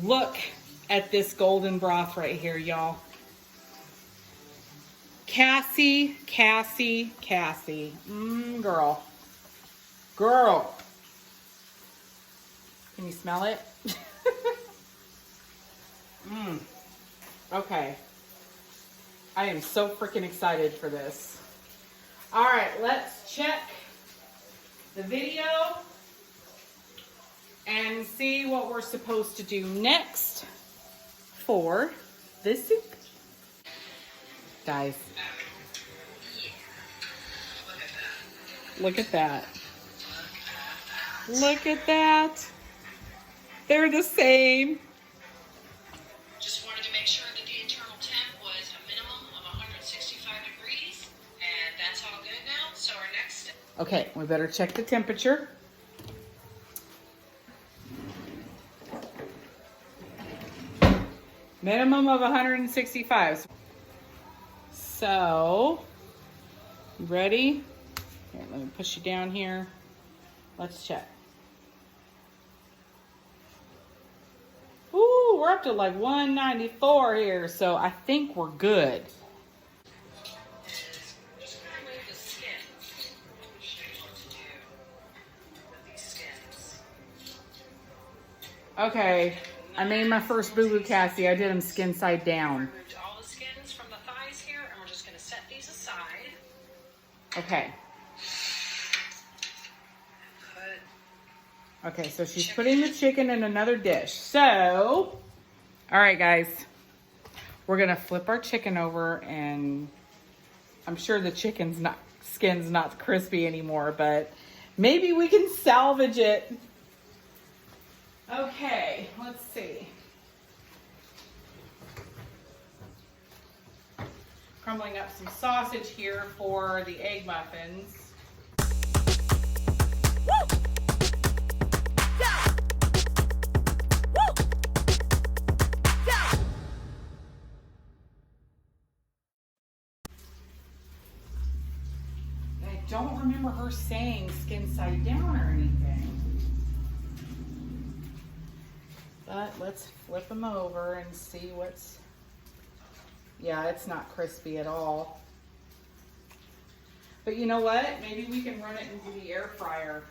Look at this golden broth right here, y'all. Cassie, Cassie, Cassie. Girl. Girl. Can you smell it? Okay. I am so freaking excited for this. All right, let's check the video and see what we're supposed to do next for this soup. Guys, look at that. Look at that. They're the same. Just wanted to make sure that the internal temp was a minimum of 165 degrees, and that's all good now. So our next step. Okay, we better check the temperature. Minimum of 165. So, you ready? Here, let me push you down here. Let's check. Ooh, we're up to like 194 here, so I think we're good. Just kind of remove the skin. I'll show you what to do with these skins. Okay, I made my first boo-boo, Cassie. I did them skin side down. Removed all the skins from the thighs here, and we're just going to set these aside. Okay. Put Okay, so she's putting the chicken in another dish. So, all right, guys. We're going to flip our chicken over, and I'm sure the skin's not crispy anymore, but maybe we can salvage it. Okay, let's see. Crumbling up some sausage here for the egg muffins. Woo! Yeah. Woo! Yeah. I don't remember her saying skin side down or anything. But let's flip them over and see what's... Yeah, it's not crispy at all. But you know what? Maybe we can run it into the air fryer.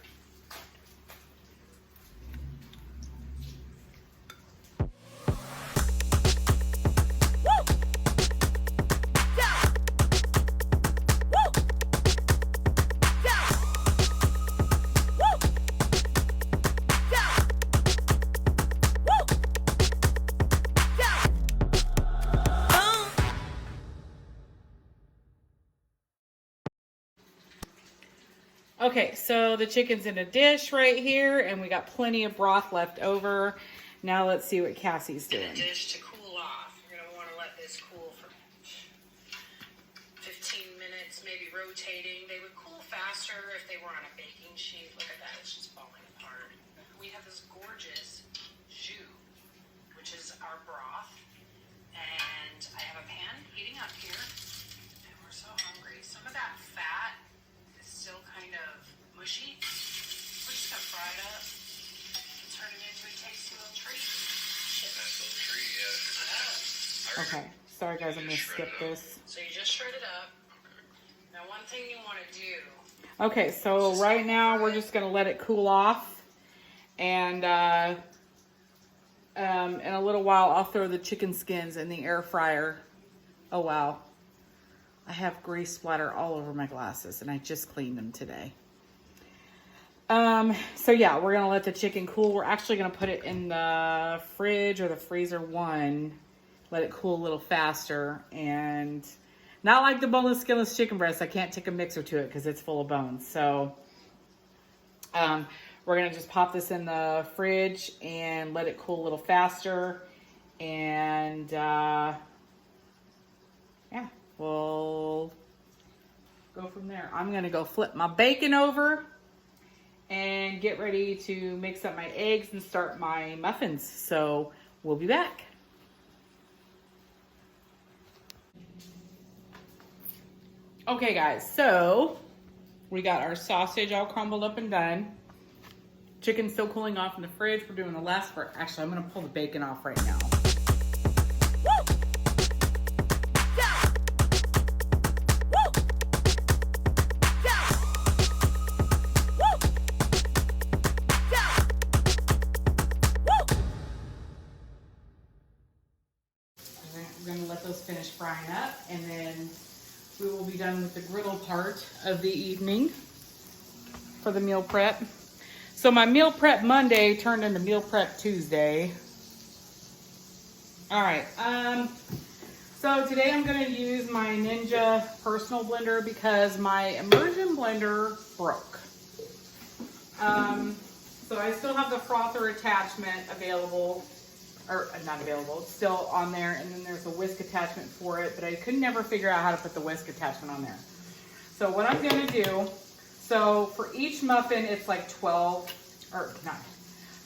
Okay, so the chicken's in a dish right here, and we got plenty of broth left over. Now let's see what Cassie's In doing. a dish to cool off. You're going to want to let this cool for 15 minutes, maybe rotating. They would cool faster if they were on a baking sheet. Look at that, it's just falling apart. We have this gorgeous jus, which is our broth. And I have a pan heating up here. And we're so hungry. Some of that fat is still kind of mushy. We're just going to fry it up and turn it into a tasty little treat. Nice little treat, yeah. Okay, sorry guys, I'm gonna skip this. So you just shred it up. Now one thing you want to do. Okay, so right now we're just gonna let it cool off, and in a little while I'll throw the chicken skins in the air fryer. Oh wow, I have grease splatter all over my glasses, and I just cleaned them today. So yeah, we're gonna let the chicken cool. We're actually gonna put it in the fridge or the freezer one, let it cool a little faster, and not like the boneless, skinless chicken breast. I can't take a mixer to it because it's full of bones. So we're gonna just pop this in the fridge and let it cool a little faster, and yeah, we'll go from there. I'm gonna go flip my bacon over and get ready to mix up my eggs and start my muffins. So we'll be back. Okay guys, so we got our sausage all crumbled up and done. Chicken's still cooling off in the fridge. We're doing the last part. Actually, I'm gonna pull the bacon off right now. We're gonna let those finish frying up, and then we will be done with the griddle part of the evening for the meal prep. So my meal prep Monday turned into meal prep Tuesday. All right, so today I'm gonna use my Ninja personal blender because my immersion blender broke. So I still have the frother attachment available, or not available, it's still on there, and then there's a whisk attachment for it, but I could never figure out how to put the whisk attachment on there. So what I'm gonna do, so for each muffin it's like 12, or not,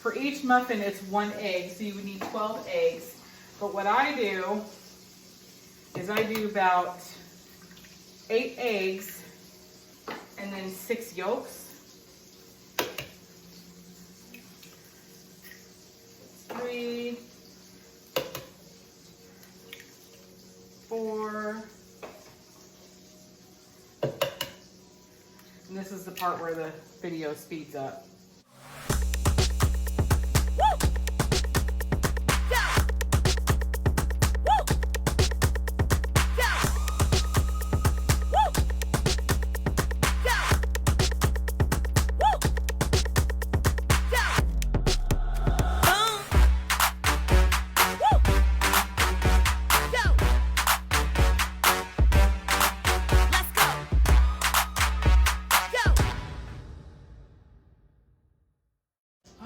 for each muffin it's 1 egg, so you would need 12 eggs. But what I do is I do about 8 eggs and then 6 yolks. 3, 4, and this is the part where the video speeds up.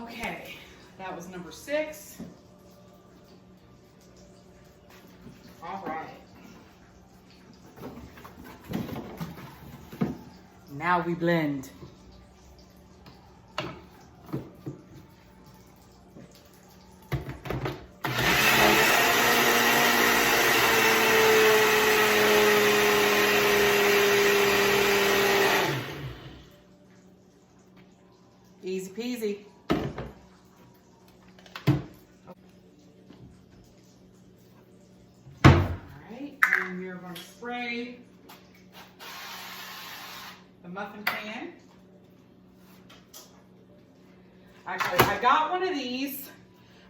Okay, that was number 6. All right. Now we blend. Easy peasy. Alright, and we're going to spray the muffin pan. Actually, I got one of these.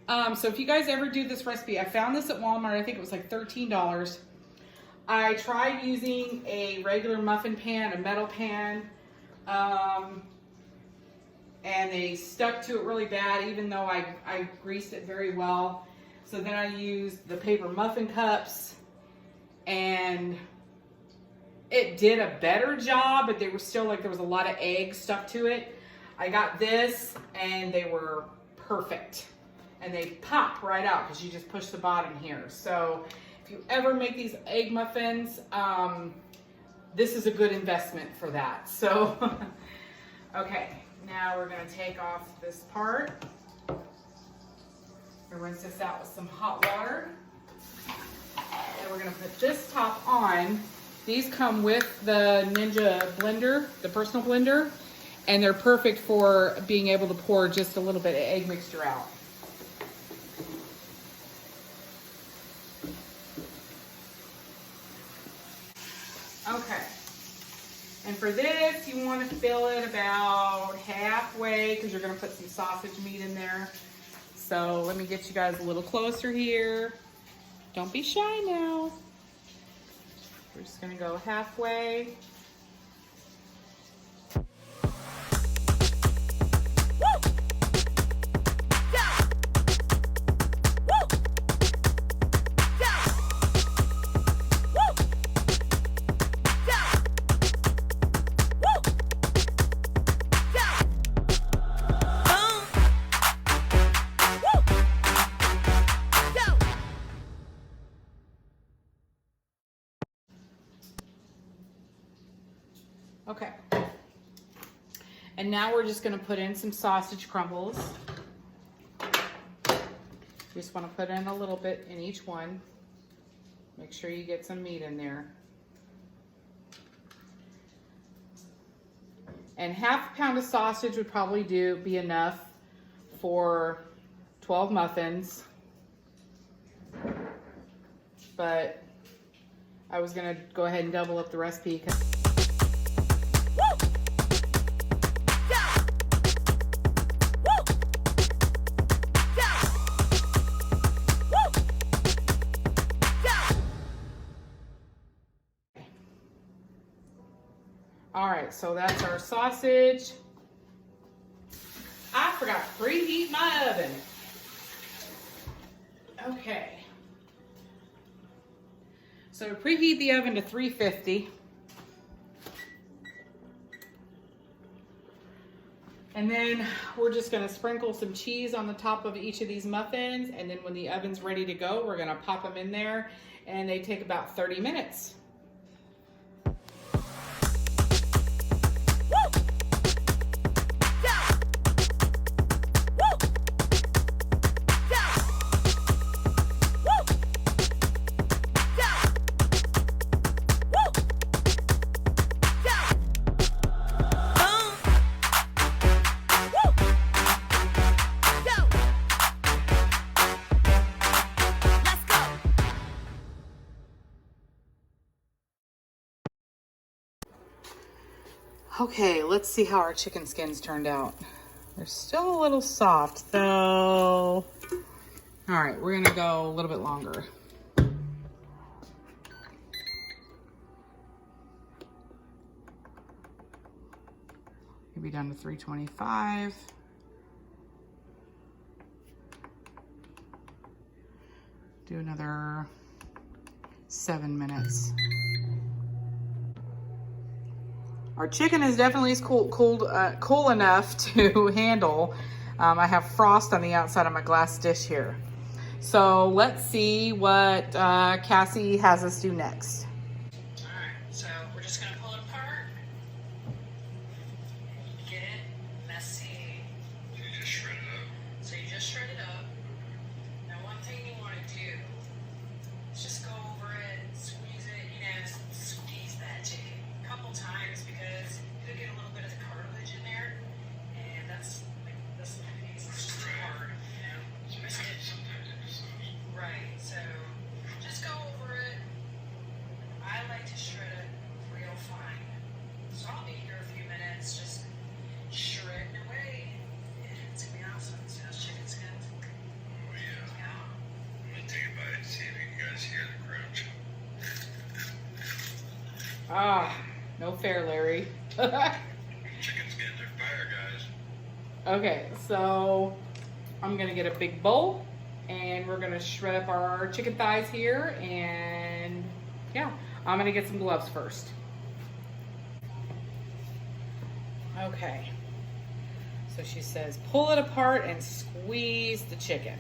So if you guys ever do this recipe, I found this at Walmart. I think it was like $13. I tried using a regular muffin pan, a metal pan, and they stuck to it really bad, even though I greased it very well. So then I used the paper muffin cups, and it did a better job, but they were still like, there was a lot of eggs stuck to it. I got this, and they were perfect. And they pop right out because you just push the bottom here. So if you ever make these egg muffins, this is a good investment for that. So, okay. Now we're going to take off this part and rinse this out with some hot water. And we're going to put this top on. These come with the Ninja blender, the personal blender, and they're perfect for being able to pour just a little bit of egg mixture out. Okay. And for this, you want to fill it about halfway because you're going to put some sausage meat in there. So let me get you guys a little closer here. Don't be shy now. We're just going to go halfway. Okay. And now we're just going to put in some sausage crumbles. You just want to put in a little bit in each one. Make sure you get some meat in there. And half a pound of sausage would probably be enough. for 12 muffins, but I was gonna go ahead and double up the recipe. All right, so that's our sausage. I forgot to preheat my oven. Okay. So to preheat the oven to 350. And then we're just gonna sprinkle some cheese on the top of each of these muffins. And then when the oven's ready to go, we're gonna pop them in there, and they take about 30 minutes. Okay, let's see how our chicken skins turned out. They're still a little soft, though. All right, we're gonna go a little bit longer. Maybe down to 325. Do another 7 minutes. Our chicken is definitely cool enough to handle. I have frost on the outside of my glass dish here. So let's see what Cassie has us do next. All right, so we're just gonna pull it apart. Get it messy. You just shred it up. So you just shred it up. Now one thing you want to do is just go over it, squeeze it, squeeze that chicken a couple times because you'll get a little bit of the cartilage in there, and that's like this piece is just too hard, Sometimes it is soft. Right, so just go over it. I like to shred it real fine. So I'll be here a few minutes, just shredding away. It's gonna be awesome. See those chicken skins? Oh, yeah. Yeah. I'm gonna take a bite and see if you guys hear the crunch. Ah, no fair, Larry. Chicken skins are fire, guys. Okay, so I'm gonna get a big bowl, and we're gonna shred up our chicken thighs here, and yeah, I'm gonna get some gloves first. Okay, so she says pull it apart and squeeze the chicken.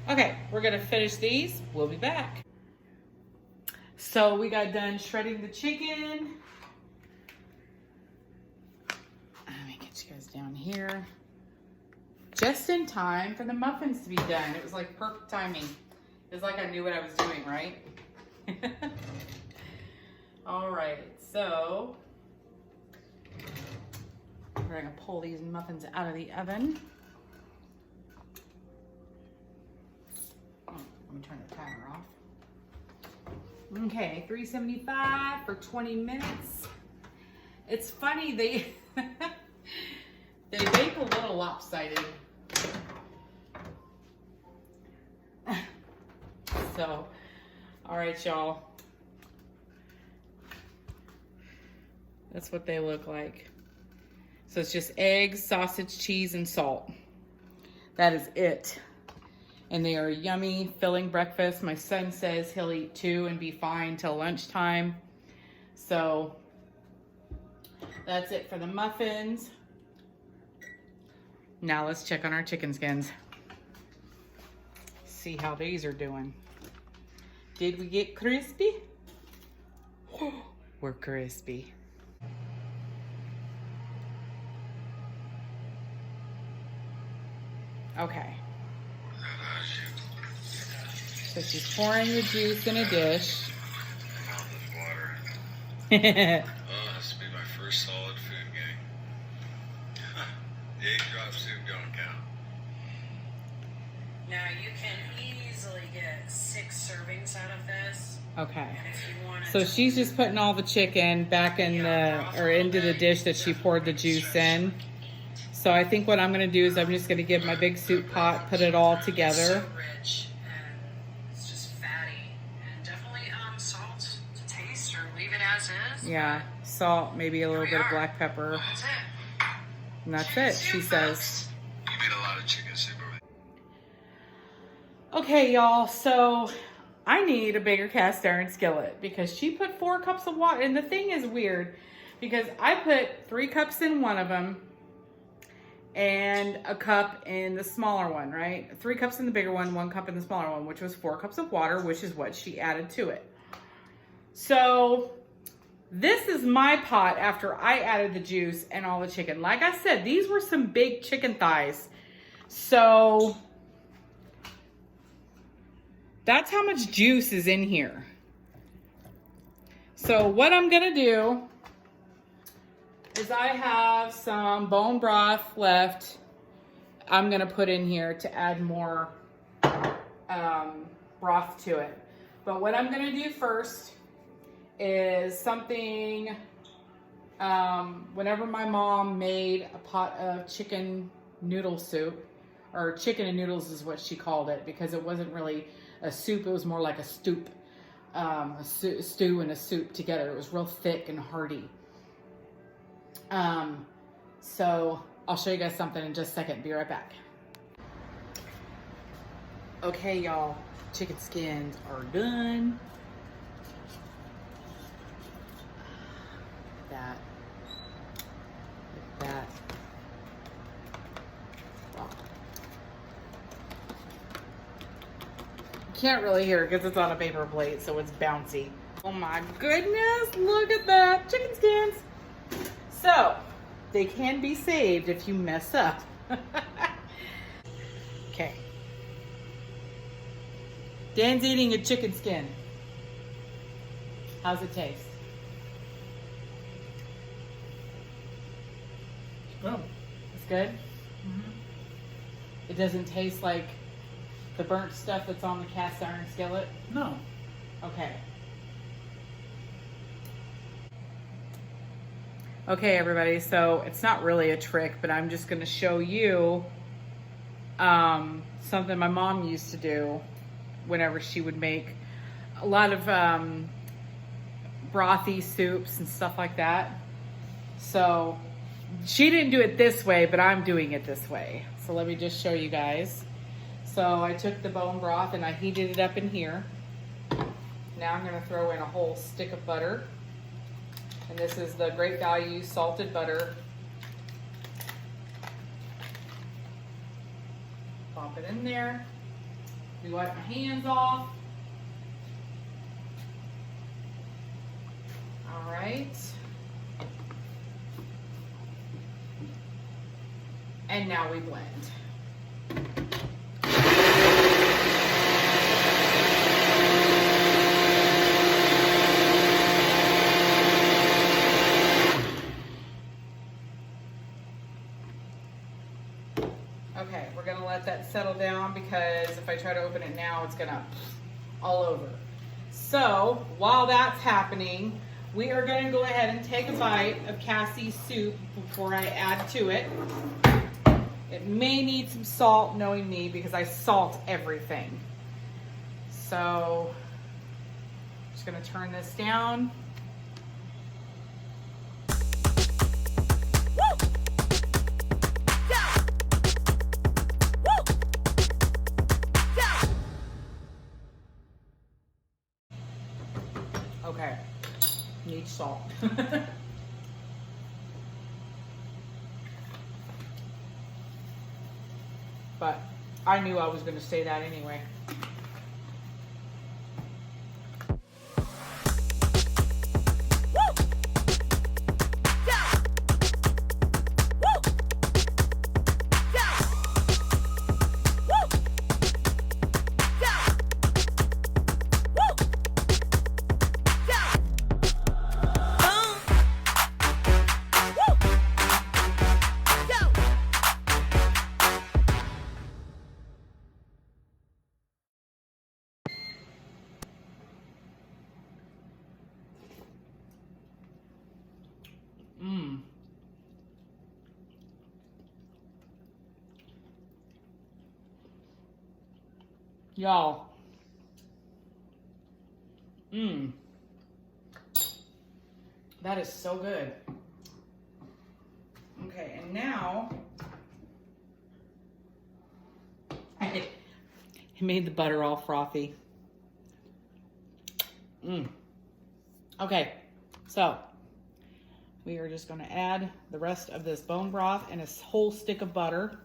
Okay, we're gonna finish these. We'll be back. So we got done shredding the chicken. Let me get you guys down here. Just in time for the muffins to be done. It was like perfect timing. It was like I knew what I was doing, right? All right, so we're gonna pull these muffins out of the oven. Let me turn the timer off. Okay, 375 for 20 minutes. It's funny, they bake a little lopsided. So, all right, y'all. That's what they look like. So it's just eggs, sausage, cheese, and salt. That is it. And they are a yummy, filling breakfast. My son says he'll eat 2 and be fine till lunchtime. So That's it for the muffins. Now let's check on our chicken skins. See how these are doing. Did we get crispy? We're crispy. Okay. So she's pouring the juice in a dish. Found this water. Oh, this will be my first solid food, gang. The 8-drop soup don't count. Now you can easily get 6 servings out of this. Okay. And if you want So she's just putting all the chicken back in into the dish that she poured the juice in. So I think what I'm going to do is I'm just going to give my big soup pot, put it all together. so rich and it's just fatty, and definitely salt to taste, or leave it as is. Yeah, salt, maybe a little we bit of are. black pepper. That's it. And that's it, she says. You made a lot of chicken soup over there. Okay, y'all, so I need a bigger cast iron skillet because she put 4 cups of water. And the thing is weird because I put 3 cups in one of them and a cup in the smaller one, right? 3 cups in the bigger one, 1 cup in the smaller one, which was 4 cups of water, which is what she added to it. So this is my pot after I added the juice and all the chicken. Like I said, these were some big chicken thighs. So that's how much juice is in here. So what I'm gonna do is I have some bone broth left. I'm gonna put in here to add more broth to it. But what I'm gonna do first is something, whenever my mom made a pot of chicken noodle soup, or chicken and noodles is what she called it, because it wasn't really a soup, it was more like a stoop, a stew and a soup together. It was real thick and hearty. So I'll show you guys something in just a second. Be right back. Okay, y'all, chicken skins are done. Look at that. Look at that. Wow. Can't really hear it because it's on a paper plate, so it's bouncy. Oh my goodness, look at that. Chicken skins. So, they can be saved if you mess up. Okay. Dan's eating a chicken skin. How's it taste? Oh, It's good? It doesn't taste like the burnt stuff that's on the cast iron skillet? no. Okay. Okay, everybody, so it's not really a trick, but I'm just going to show you something my mom used to do whenever she would make a lot of brothy soups and stuff like that. So she didn't do it this way, but I'm doing it this way. So let me just show you guys. So I took the bone broth and I heated it up in here. Now I'm going to throw in a whole stick of butter. And this is the Great Value salted butter. Pop it in there. We wipe my hands off. All right. And now we blend. Okay, we're gonna let that settle down because if I try to open it now, it's gonna all over. So while that's happening, we are gonna go ahead and take a bite of Cassie's soup before I add to it. It may need some salt, knowing me, because I salt everything. So just gonna turn this down. Okay, need salt. but I knew I was going to say that anyway. Y'all. That is so good. Okay, and now I made the butter all frothy. Okay, so we are just going to add the rest of this bone broth and a whole stick of butter.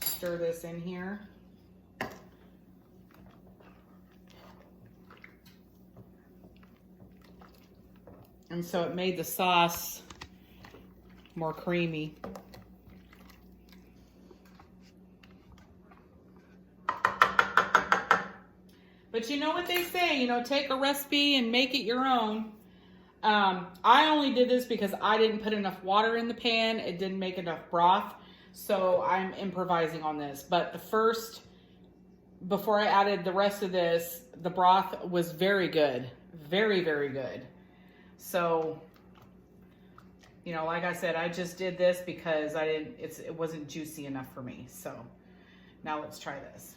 Stir this in here. And so it made the sauce more creamy. But you know what they say, you know, take a recipe and make it your own. I only did this because I didn't put enough water in the pan. It didn't make enough broth. So I'm improvising on this. But before I added the rest of this, the broth was very good. Very, very good. So, you know, like I said, I just did this because it wasn't juicy enough for me. So now let's try this.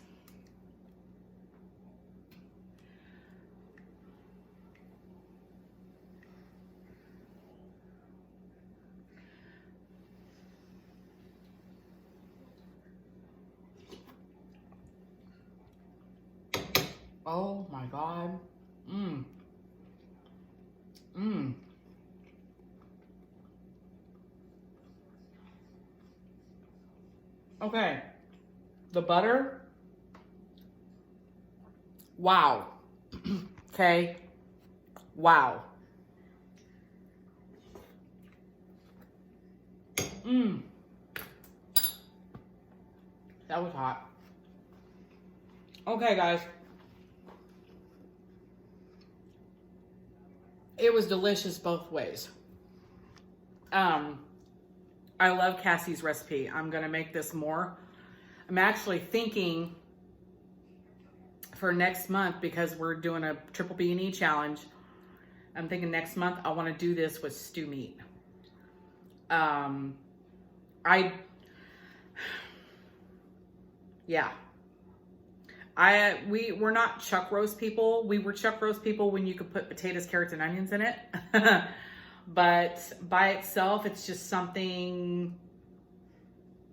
Oh my God. Okay. The butter. Wow. Okay. Wow. That was hot. Okay, guys. It was delicious both ways. I love Cassie's recipe. I'm gonna make this more. I'm actually thinking for next month, because we're doing a triple B&E challenge, I'm thinking next month I wanna do this with stew meat. We're not chuck roast people. We were chuck roast people when you could put potatoes, carrots, and onions in it. But by itself, it's just something,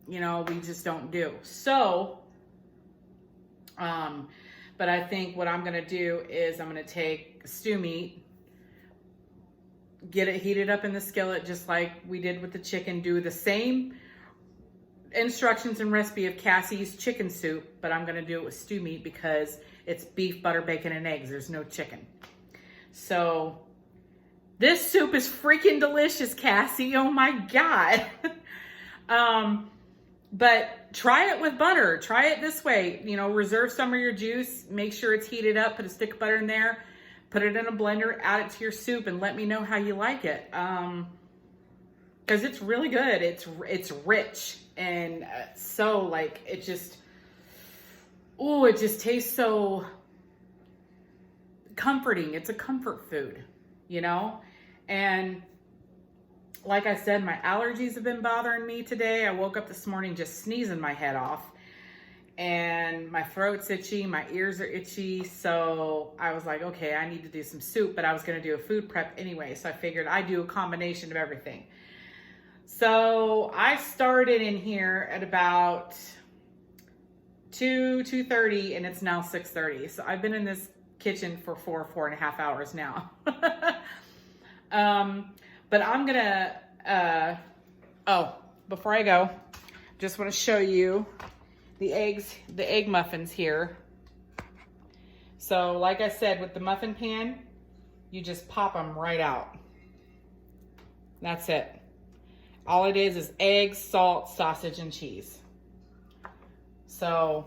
you know, we just don't do. So, but I think what I'm going to do is I'm going to take stew meat, get it heated up in the skillet just like we did with the chicken, do the same instructions and recipe of Cassie's chicken soup, but I'm going to do it with stew meat because it's beef, butter, bacon, and eggs. There's no chicken. So this soup is freaking delicious, Cassie. Oh my God. But try it with butter. Try it this way. You know, reserve some of your juice. Make sure it's heated up. Put a stick of butter in there. Put it in a blender. Add it to your soup and let me know how you like it. Because it's really good. It's rich. And so, like, it just tastes so comforting. It's a comfort food, you know? And like I said, my allergies have been bothering me today. I woke up this morning just sneezing my head off. And my throat's itchy, my ears are itchy. So I was like, okay, I need to do some soup, but I was going to do a food prep anyway. So I figured I'd do a combination of everything. So I started in here at about 2:30 and it's now 6:30. So I've been in this kitchen for 4.5 hours now. But I'm gonna Oh, before I go, just want to show you the egg muffins here. So like I said, with the muffin pan, you just pop them right out. That's it. All it is eggs, salt, sausage, and cheese. So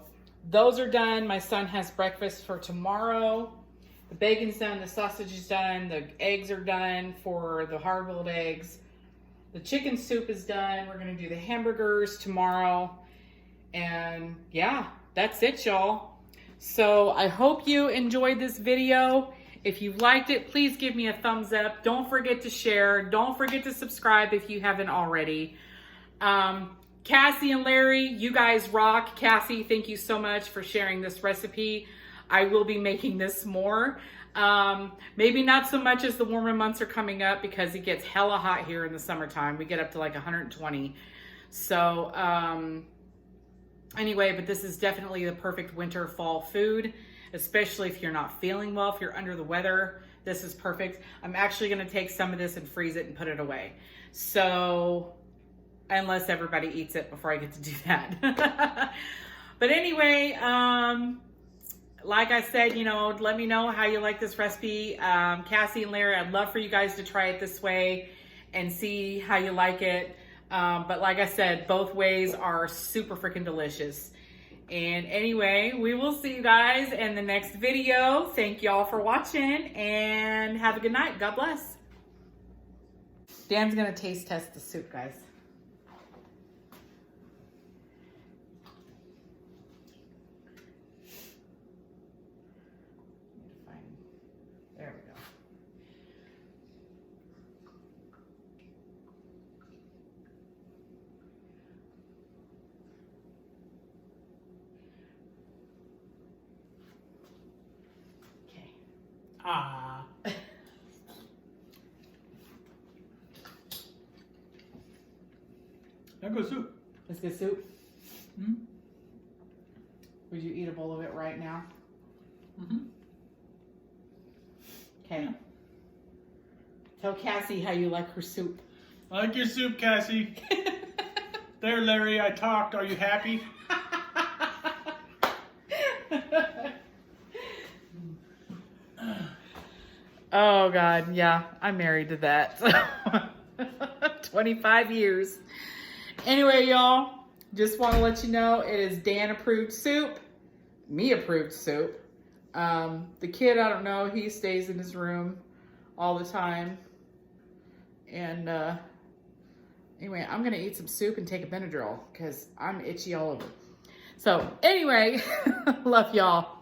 those are done. My son has breakfast for tomorrow. The bacon's done, the sausage is done, the eggs are done for the hard-boiled eggs. The chicken soup is done. We're gonna do the hamburgers tomorrow. And yeah, that's it, y'all. So I hope you enjoyed this video. If you liked it, please give me a thumbs up. Don't forget to share. Don't forget to subscribe if you haven't already. Cassie and Larry, you guys rock. Cassie, thank you so much for sharing this recipe. I will be making this more. Maybe not so much as the warmer months are coming up because it gets hella hot here in the summertime. We get up to like 120. So anyway, but this is definitely the perfect winter fall food, especially if you're not feeling well, if you're under the weather. This is perfect. I'm actually going to take some of this and freeze it and put it away. So unless everybody eats it before I get to do that. But anyway, like I said, you know, let me know how you like this recipe. Cassie and Larry, I'd love for you guys to try it this way and see how you like it. But like I said, both ways are super freaking delicious. And anyway, we will see you guys in the next video. Thank y'all for watching and have a good night. God bless. Dan's gonna taste test the soup, guys. There we go. Okay. Ah. That good soup. It's good soup. Mm-hmm. Would you eat a bowl of it right now? Mm-hmm. Okay. Yeah. Tell Cassie how you like her soup. I like your soup, Cassie. There, Larry, I talked. Are you happy? Oh God, yeah, I'm married to that. 25 years. Anyway, y'all, just want to let you know it is Dan approved soup, me approved soup. The kid, I don't know, he stays in his room all the time. And anyway, I'm gonna eat some soup and take a Benadryl because I'm itchy all over. So anyway, love y'all.